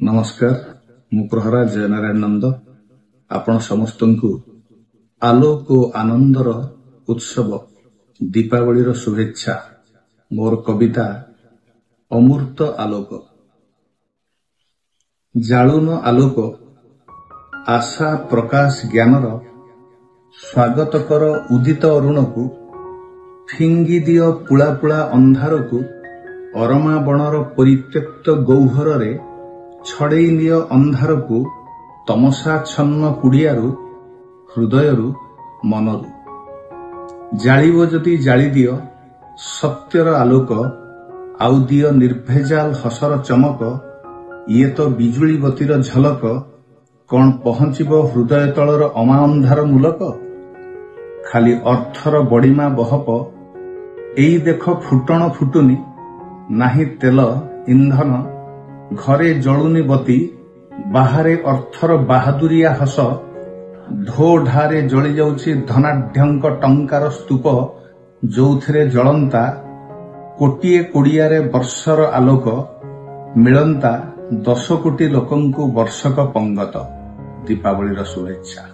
नमस्कार मु प्रहराज जयनारायण नंद आपण समस्त को आलोक और आनंदर उत्सव दीपावली शुभेच्छा। मोर कविता अमूर्त आलोक। जालुन आलोक आशा प्रकाश ज्ञानर स्वागत कर उदित अरुण को फिंगी दियो पुला पुला अंधार को अरमा बणर परित्यक्त गौहर रे छड़ई नियो अंधार को तमसा छन्न कुड़ियारू हृदयरू मनरू जालिबो जदि जाली दियो सत्यर आलोक आउ दियो निर्भेजाल हसर चमक। ये तो बिजुली बतीर झलक कौन पहुंचबो हृदय तलर अमा अंधार मूलक। खाली अर्थर बड़ीमा बहप एई देख फुटण फुटुनी नाही तेल इंधन घरे जलुनी बती बाहरे अर्थर बाहादुरिया हस ढो ढारे जली जाउछि धनाढ्यंक टंकार स्तूप जोथिरे जलंता कोटिए कोड़ियारे वर्षर आलोक मिलंता 10 कोटी लोकंकु वर्षक पंगत। दीपावली शुभेच्छा।